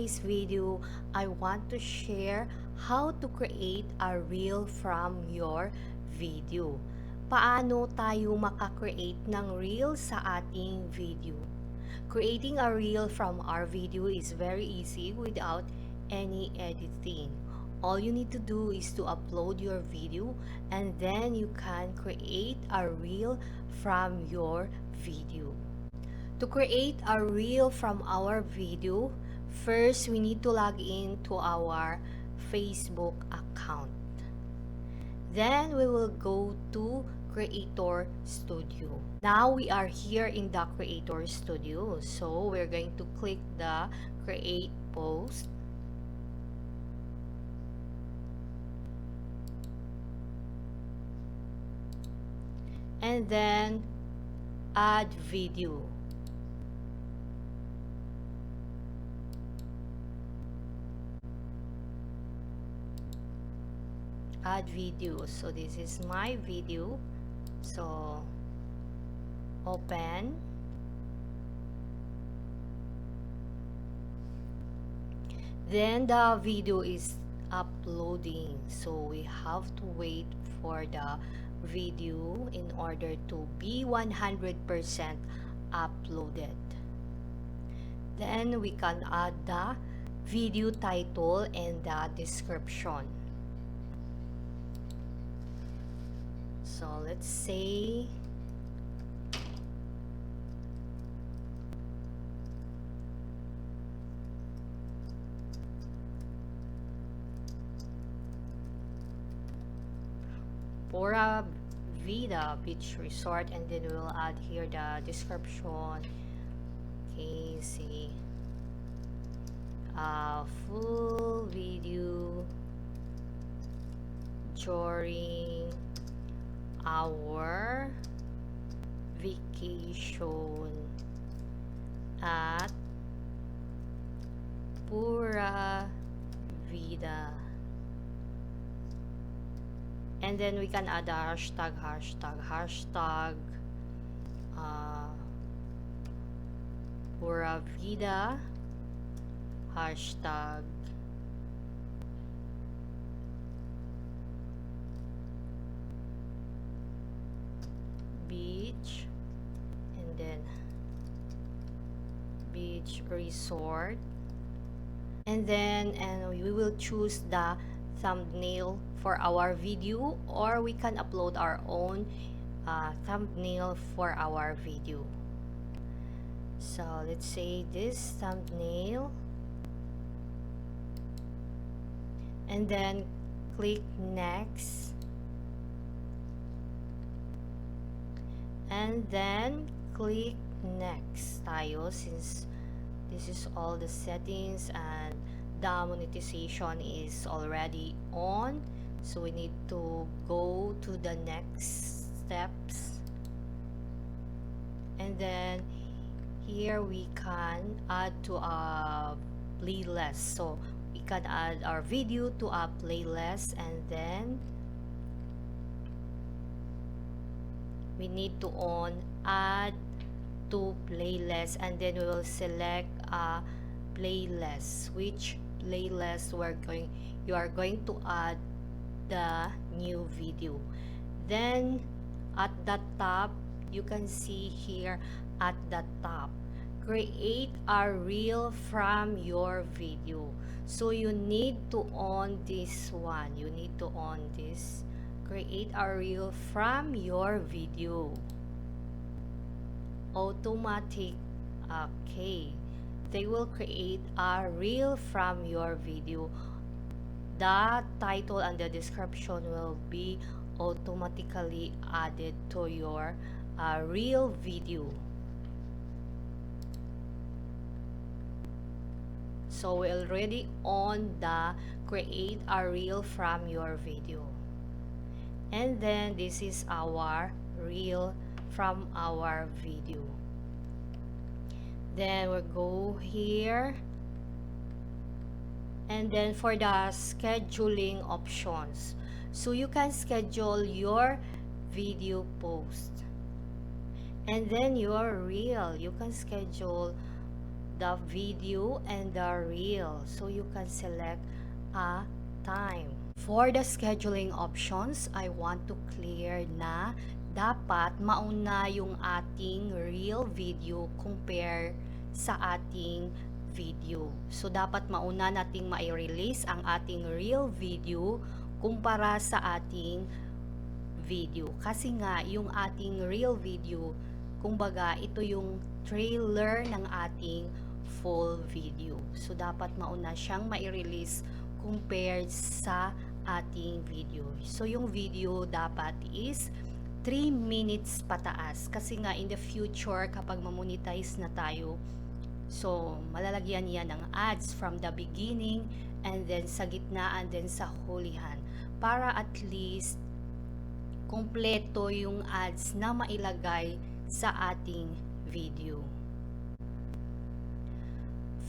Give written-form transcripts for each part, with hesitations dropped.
today's video, I want to share how to create a reel from your video. Paano tayo makakreate ng reel sa ating video? Creating a reel from our video is very easy without any editing. All you need to do is to upload your video and then you can create a reel from your video. To create a reel from our video, first we need to log in to our Facebook account. Then we will go to Creator Studio. Now we are here in the Creator Studio. So we're going to click the Create Post. And then Add Video. Add video. So this is my video. So open. Then the video is uploading. So we have to wait for the video in order to be 100% uploaded. Then we can add the video title and the description. So let's say Pura Vida Beach Resort, and then we'll add here the description. Okay, see full video during our vacation at Pura Vida. And then we can add a hashtag Pura Vida, hashtag beach, and then beach resort, and we will choose the thumbnail for our video, or we can upload our own thumbnail for our video. So let's say this thumbnail, and then click next, and then click next tayo, since this is all the settings and the monetization is already on. So we need to go to the next steps, and then here we can add to a playlist. So we can add our video to a playlist, and then we need to on add to playlist, and then we will select a playlist, which playlist you are going to add the new video. Then at the top, you can see here at the top, create a reel from your video. So you need to on this one, you need to on this, create a reel from your video. Automatic. Okay, they will create a reel from your video. The title and the description will be automatically added to your reel video. So we already on the create a reel from your video, and then this is our reel from our video. Then we'll go here, and then for the scheduling options, so you can schedule your video post, and then your reel, you can schedule the video and the reel. So you can select a time. For the scheduling options, I want to clear na dapat mauna yung ating reel video compare sa ating video. So dapat mauna nating mai-release ang ating reel video kumpara sa ating video. Kasi nga yung ating reel video, kumbaga ito yung trailer ng ating full video. So dapat mauna siyang mai-release compared sa ating video. So yung video dapat is 3 minutes pataas kasi nga in the future kapag mamonetize na tayo, so malalagyan yan ng ads from the beginning and then sa gitna and then sa hulihan para at least kompleto yung ads na mailagay sa ating video.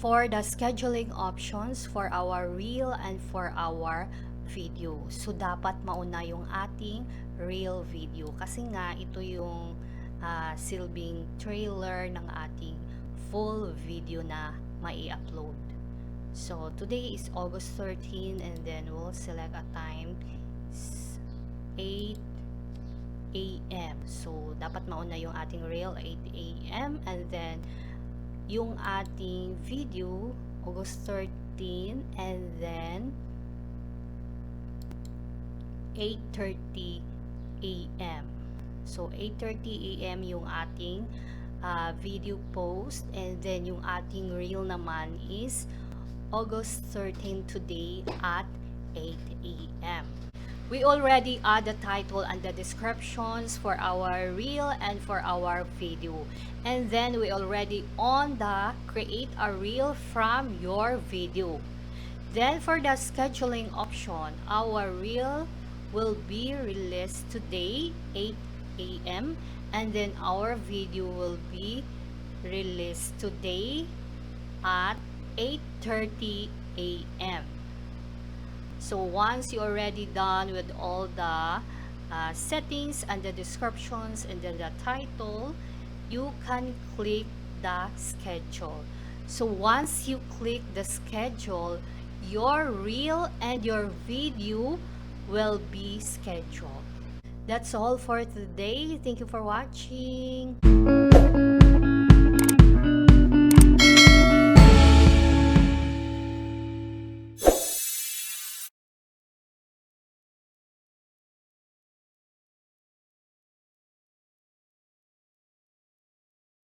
For the scheduling options for our reel and for our video. So dapat mauna yung ating reel video kasi nga ito yung silbing trailer ng ating full video na mai-upload. So today is August 13 and then we'll select a time 8 a.m. So dapat mauna yung ating reel 8 a.m. and then yung ating video August 13 and then 8:30 a.m. So 8:30 a.m. yung ating video post and then yung ating reel naman is August 13 today at 8 a.m. We already add the title and the descriptions for our reel and for our video. And then we already on the create a reel from your video. Then for the scheduling option, our reel will be released today 8 a.m. and then our video will be released today at 8:30 a.m. So once you already done with all the settings and the descriptions and then the title, you can click the schedule. So once you click the schedule, your reel and your video will be scheduled. That's all for today. Thank you for watching.